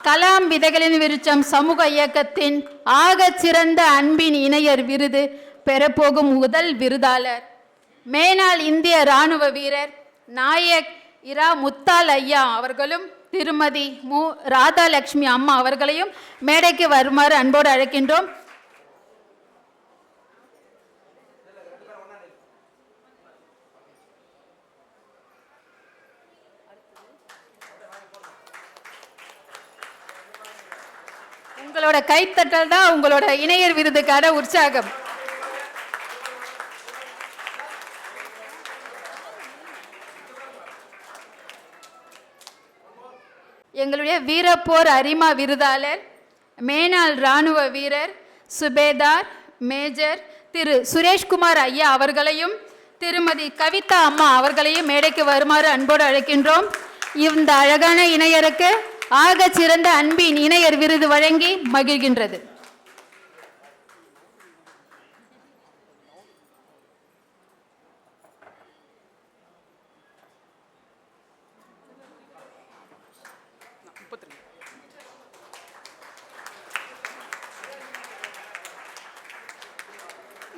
கலாம் விதைகளின் விருச்சம் சமூக இயக்கத்தின் ஆகச் சிறந்த அன்பின் இணையர் விருது பெறப்போகும் முதல் விருதாளர் மேனாள் இந்திய இராணுவ வீரர் நாயக் இரா முத்தால் ஐயா அவர்களும் திருமதி மு ராதாலட்சுமி அம்மா அவர்களையும் மேடைக்கு வருமாறு அன்போடு அழைக்கின்றோம். உங்களோட கைத்தட்டல் தான் உங்களோட இணையர் விருதுக்கான உற்சாகம். எங்களுடைய வீரப்போர் அரிமா விருதாளர் மேனாள் இராணுவ வீரர் சுபேதார் மேஜர் திரு சுரேஷ்குமார் ஐயா அவர்களையும் திருமதி கவிதா அம்மா அவர்களையும் மேடைக்கு வருமாறு அன்போடு அழைக்கின்றோம். இந்த அழகான இணையருக்கு ஆக சிறந்த அன்பின் இணையர் விருது வழங்கி மகிழ்கின்றது.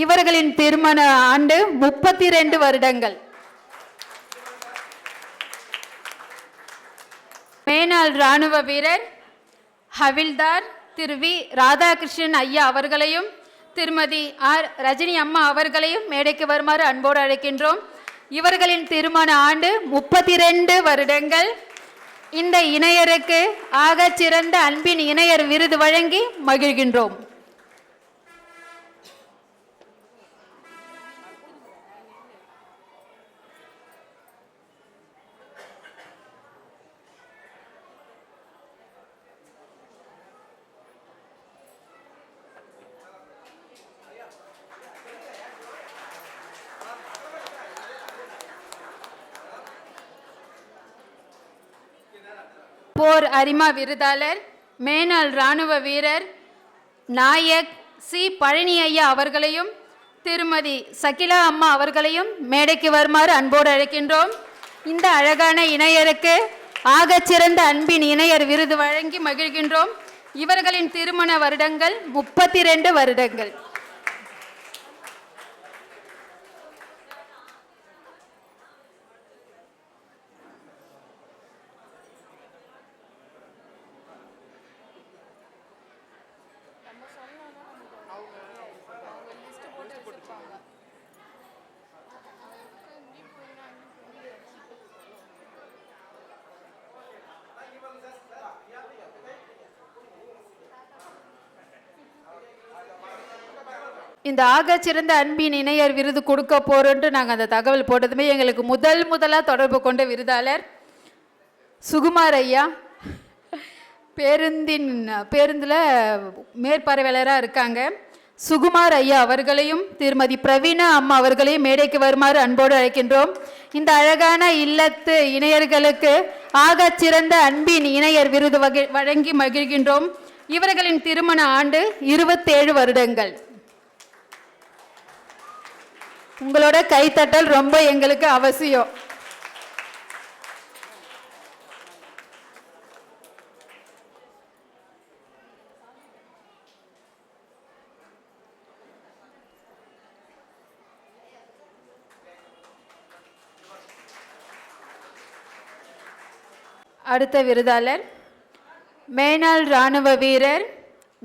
இவர்களின் திருமண ஆண்டு 32 வருடங்கள். மேனாள் இராணுவ வீரர் ஹவில்தார் திரு வி ராதாகிருஷ்ணன் ஐயா அவர்களையும் திருமதி ஆர் ரஜினி அம்மா அவர்களையும் மேடைக்கு வருமாறு அன்போடு அழைக்கின்றோம். இவர்களின் திருமண ஆண்டு 32 வருடங்கள். இந்த இணையருக்கு ஆகச் சிறந்த அன்பின் இணையர் விருது வழங்கி மகிழ்கின்றோம். போர் அரிமா விருதாளர் மேனாள் இராணுவ வீரர் நாயக் சி பழனி ஐயா அவர்களையும் திருமதி சகிலா அம்மா அவர்களையும் மேடைக்கு வருமாறு அன்போடு அழைக்கின்றோம். இந்த அழகான இணையருக்கு ஆகச்சிறந்த அன்பின் இணையர் விருது வழங்கி மகிழ்கின்றோம். இவர்களின் திருமண வருடங்கள் 32 வருடங்கள். இந்த ஆகச்சிறந்த அன்பின் இணையர் விருது கொடுக்க போறோன்ட்டு நாங்கள் அந்த தகவல் போட்டதுமே எங்களுக்கு முதலாக தொடர்பு கொண்ட விருதாளர் சுகுமார் ஐயா. பேருந்தில் மேற்பார்வையாளராக இருக்காங்க. சுகுமார் ஐயா அவர்களையும் திருமதி பிரவீணா அம்மா அவர்களையும் மேடைக்கு வருமாறு அன்போடு அழைக்கின்றோம். இந்த அழகான இல்லத்து இணையர்களுக்கு ஆகச்சிறந்த அன்பின் இணையர் விருது வழங்கி மகிழ்கின்றோம். இவர்களின் திருமண ஆண்டு 27 வருடங்கள். உங்களோட கைத்தட்டல் ரொம்ப எங்களுக்கு அவசியம். அடுத்த விருதாளர் மேனாள் இராணுவ வீரர்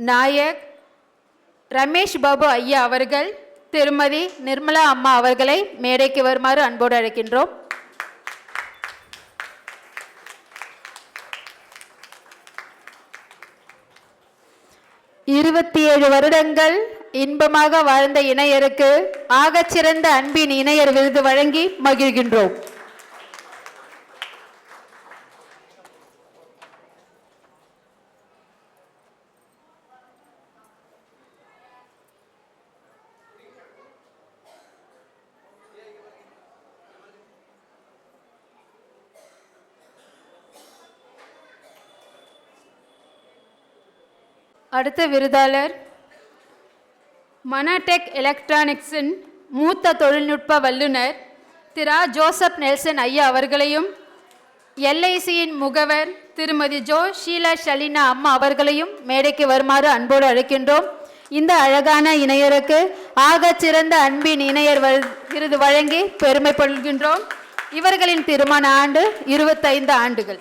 நாயக் ரமேஷ் பாபு ஐயா அவர்கள் திருமதி நிர்மலா அம்மா அவர்களை மேடைக்கு வருமாறு அன்போடு அழைக்கின்றோம். இருபத்தேழு வருடங்கள் இன்பமாக வாழ்ந்த இணையருக்கு ஆகச்சிறந்த அன்பின் இணையர் விருது வழங்கி மகிழ்கின்றோம். அடுத்த விருதாளர் மனாடெக் எலக்ட்ரானிக்ஸின் மூத்த தொழில்நுட்ப வல்லுநர் திரு ஜோசப் நெல்சன் ஐயா அவர்களையும் எல்ஐசியின் முகவர் திருமதி ஜோ ஷீலா ஷலினா அம்மா அவர்களையும் மேடைக்கு வருமாறு அன்போடு அழைக்கின்றோம். இந்த அழகான இணையருக்கு ஆக சிறந்த அன்பின் இணையர் விருது வழங்கி பெருமைப்படுகின்றோம். இவர்களின் திருமண ஆண்டு 25 ஆண்டுகள்.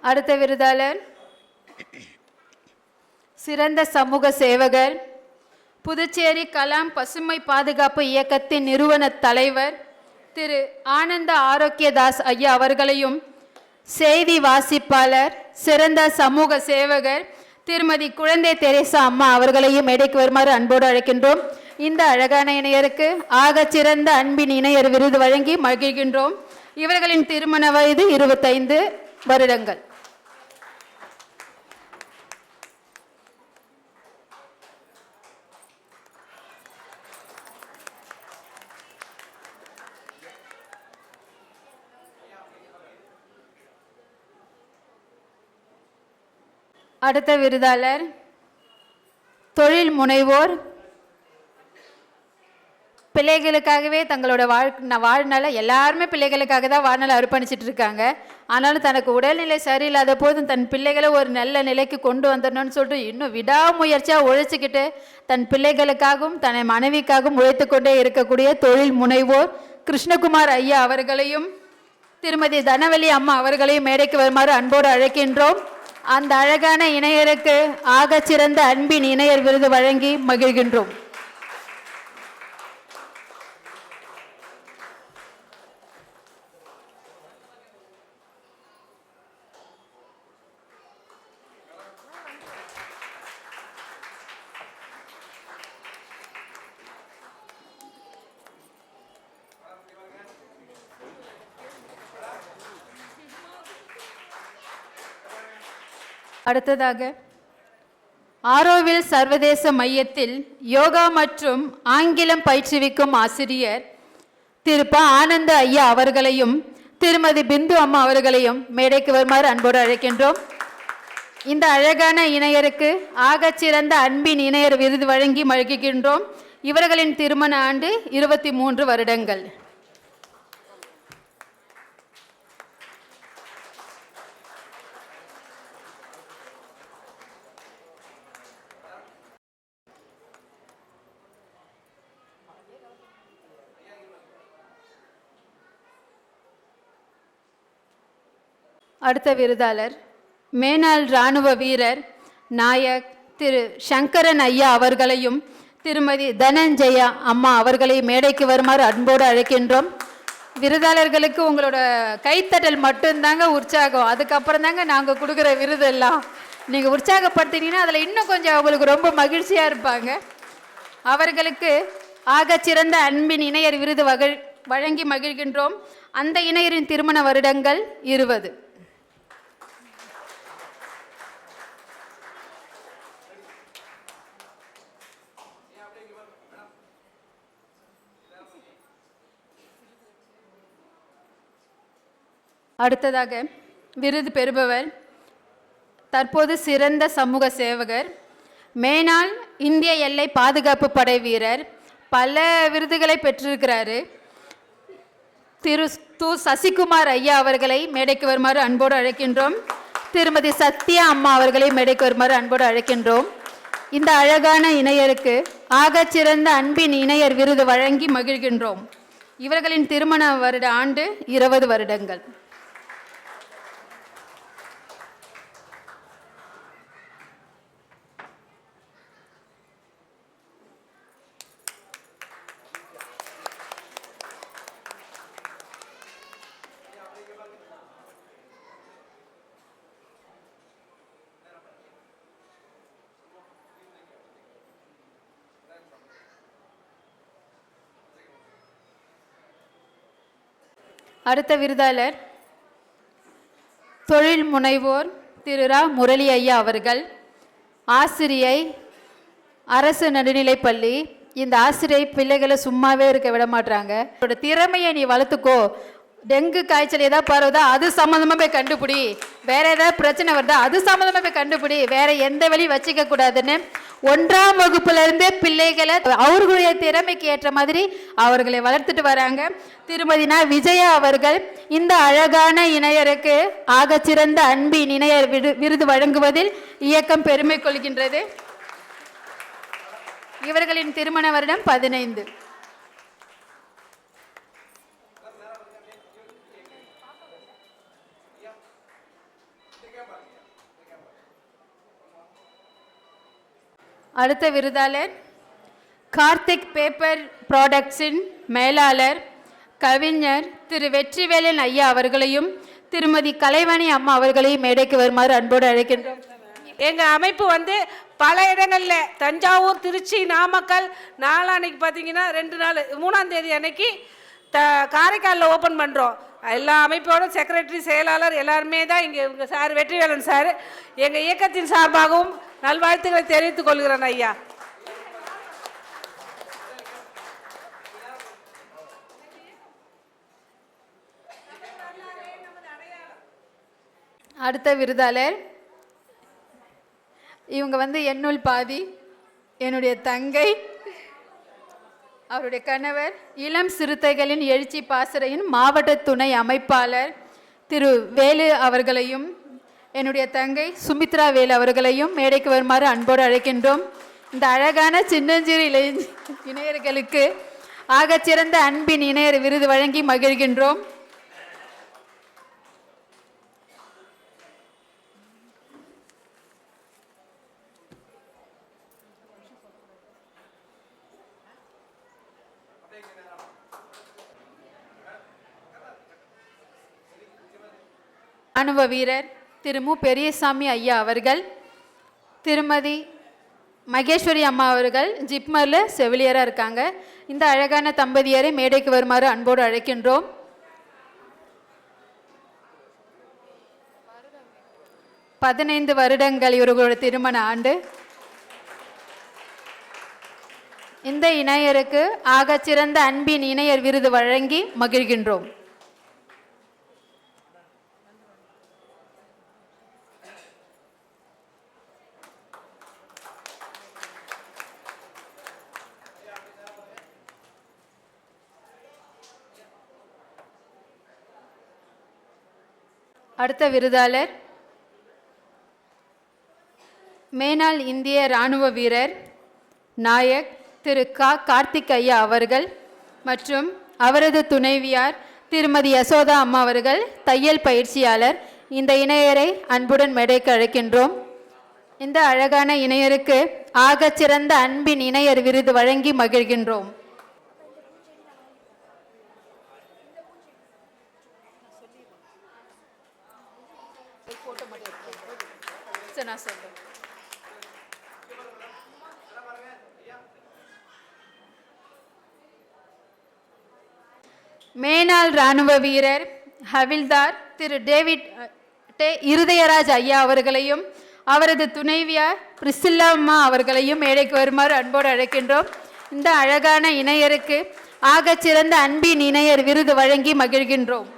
அடுத்த விருதாளர் சிறந்த சமூக சேவகர், புதுச்சேரி கலாம் பசுமை பாதுகாப்பு இயக்கத்தின் நிறுவன தலைவர் திரு ஆனந்த ஆரோக்கியதாஸ் ஐயா அவர்களையும், செய்தி வாசிப்பாளர் சிறந்த சமூக சேவகர் திருமதி குழந்தை தெரேசா அம்மா அவர்களையும் மேடைக்கு வருமாறு அன்போடு அழைக்கின்றோம். இந்த அழகான இணையருக்கு ஆகச்சிறந்த அன்பின் இணையர் விருது வழங்கி மகிழ்கின்றோம். இவர்களின் திருமண வயது 25 வருடங்கள். அடுத்த விருதாளர் தொழில் முனைவோர், பிள்ளைகளுக்காகவே தங்களோட வாழ்நாளை எல்லாருமே பிள்ளைகளுக்காக தான் வாழ்நாளை அர்ப்பணிச்சிட்டு இருக்காங்க. ஆனாலும் தனக்கு உடல்நிலை சரியில்லாத போதும் தன் பிள்ளைகளை ஒரு நல்ல நிலைக்கு கொண்டு வந்துடணும்னு சொல்லிட்டு இன்னும் விடாமுயற்சியாக உழைச்சிக்கிட்டு தன் பிள்ளைகளுக்காகவும் தன் மனைவிக்காகவும் உழைத்து கொண்டே இருக்கக்கூடிய தொழில் முனைவோர் கிருஷ்ணகுமார் ஐயா அவர்களையும் திருமதி தனவலி அம்மா அவர்களையும் மேடைக்கு வருமாறு அன்போடு அழைக்கின்றோம். அந்த அழகான இணையருக்கு ஆகச்சிறந்த அன்பின் இணையர் விருது வழங்கி மகிழ்கின்றோம். அடுத்ததாக ஆரோவில் சர்வதேச மையத்தில் யோகா மற்றும் ஆங்கிலம் பயிற்றுவிக்கும் ஆசிரியர் திரு ப ஆனந்த ஐயா அவர்களையும் திருமதி பிந்து அம்மா அவர்களையும் மேடைக்கு வருமாறு அன்போடு அழைக்கின்றோம். இந்த அழகான இணையருக்கு ஆகச்சிறந்த அன்பின் இணையர் விருது வழங்கி மகிழ்கின்றோம். இவர்களின் திருமண ஆண்டு 23 வருடங்கள். அடுத்த விருதாளர் மேனாள் இராணுவ வீரர் நாயக் திரு சங்கரன் ஐயா அவர்களையும் திருமதி தனஞ்சயா அம்மா அவர்களை மேடைக்கு வருமாறு அன்போடு அழைக்கின்றோம். விருதாளர்களுக்கு உங்களோட கைத்தட்டல் மட்டும்தாங்க உற்சாகம், அதுக்கப்புறம் தாங்க நாங்கள் கொடுக்குற விருதெல்லாம். நீங்கள் உற்சாகப்படுத்தினீங்கன்னா அதில் இன்னும் கொஞ்சம் அவங்களுக்கு ரொம்ப மகிழ்ச்சியாக இருப்பாங்க. அவர்களுக்கு ஆகச்சிறந்த அன்பின் இணையர் விருது வழங்கி மகிழ்கின்றோம். அந்த இணையரின் திருமண வருடங்கள் 20. அடுத்ததாக விருது பெறுபவர் தற்போது சிறந்த சமூக சேவகர், மேனாள் இந்திய எல்லை பாதுகாப்பு படை வீரர், பல விருதுகளை பெற்றிருக்கிறாரு. திரு து சசிகுமார் ஐயா அவர்களை மேடைக்கு வருமாறு அன்போடு அழைக்கின்றோம். திருமதி சத்யா அம்மா அவர்களை மேடைக்கு வருமாறு அன்போடு அழைக்கின்றோம். இந்த அழகான இணையருக்கு ஆகச்சிறந்த அன்பின் இணையர் விருது வழங்கி மகிழ்கின்றோம். இவர்களின் திருமண வருட ஆண்டு 20 வருடங்கள். அடுத்த விருதாளர் தொழில் முனைவோர் திரு ரா முரளி ஐயா அவர்கள், ஆசிரியை, அரசு நடுநிலைப்பள்ளி இந்த ஆசிரியர் பிள்ளைகளை சும்மாவே இருக்க விட மாட்டாங்க. அவரோட திறமையை நீ வளர்த்துக்கோ, டெங்கு காய்ச்சல் ஏதாவது பரவுதா அது சம்மந்தமாக போய் கண்டுபிடி, வேற ஏதாவது பிரச்சனை வருதா அது சம்மந்தமாக போய் கண்டுபிடி, வேற எந்த வழியும் வச்சுக்க கூடாதுன்னு 1ஆம் வகுப்புலேருந்தே பிள்ளைகளை அவர்களுடைய திறமைக்கு ஏற்ற மாதிரி அவர்களை வளர்த்துட்டு வராங்க. திருமதி விஜயா அவர்கள் இந்த அழகான இணையருக்கு ஆகச்சிறந்த அன்பின் இணையர் விருது வழங்குவதில் இயக்கம் பெருமை கொள்கின்றது. இவர்களின் திருமண வருடம் 15. அடுத்த விருதாளர் கார்த்திக் பேப்பர் ப்ராடக்ட்ஸின் மேலாளர் கவிஞர் திரு வெற்றிவேலன் ஐயா அவர்களையும் திருமதி கலைவாணி அம்மா அவர்களையும் மேடைக்கு வருமாறு அன்போடு அழைக்கின்றோம். எங்கள் அமைப்பு பல இடங்களில் தஞ்சாவூர், திருச்சி, நாமக்கல், நாளான்னைக்கு பார்த்தீங்கன்னா 2 நாள் 3ஆம் தேதி அன்னைக்கு காரைக்காலில் ஓப்பன் பண்ணுறோம். எல்லா அமைப்போட செக்ரட்டரி, செயலாளர் எல்லாருமே தான் இங்கே சார் வெற்றிவேலன் சார். எங்கள் இயக்கத்தின் சார்பாகவும் நல்வாழ்த்துக்களை தெரிவித்துக் கொள்கிறேன் ஐயா. அடுத்த விருதாளர் இவங்க என்னுள் பாதி, என்னுடைய தங்கை, அவருடைய கணவர் இளம் சிறுத்தைகளின் எழுச்சி பாசறையின் மாவட்ட துணை அமைப்பாளர் திரு வேலு அவர்களையும் என்னுடைய தங்கை சுமித்ரா வேலு அவர்களையும் மேடைக்கு வருமாறு அன்போடு அழைக்கின்றோம். இந்த அழகான சின்னஞ்சிறு இணையர்களுக்கு ஆகச்சிறந்த அன்பின் இணையர் விருது வழங்கி மகிழ்கின்றோம். ராணுவ வீரர் திரு மு பெரியசாமி ஐயா அவர்கள், திருமதி மகேஸ்வரி அம்மா அவர்கள் ஜிப்மரில் செவிலியராக இருக்காங்க. இந்த அழகான தம்பதியரை மேடைக்கு வருமாறு அன்போடு அழைக்கின்றோம். பதினைந்து வருடங்கள் இவர்களோட திருமண ஆண்டு. இந்த இணையருக்கு ஆகச்சிறந்த அன்பின் இணையர் விருது வழங்கி மகிழ்கின்றோம். அடுத்த விருதாளர் மேனாள் இந்திய இராணுவ வீரர் நாயக் திரு கார்த்திக் ஐயா அவர்கள் மற்றும் அவரது துணைவியார் திருமதி யசோதா அம்மா அவர்கள் தையல் பயிற்சியாளர். இந்த இணையரை அன்புடன் மேடைக்கு அழைக்கின்றோம். இந்த அழகான இணையருக்கு ஆகச்சிறந்த அன்பின் இணையர் விருது வழங்கி மகிழ்கின்றோம். மேனாள் இராணுவ வீரர் ஹவில்தார் திரு டேவிட் இருதயராஜ் ஐயா அவர்களையும் அவரது துணைவியார் பிரிசில்லம்மா அவர்களையும் மேடைக்கு வருமாறு அன்போடு அழைக்கின்றோம். இந்த அழகான இணையருக்கு ஆகச்சிறந்த அன்பின் இணையர் விருது வழங்கி மகிழ்கின்றோம்.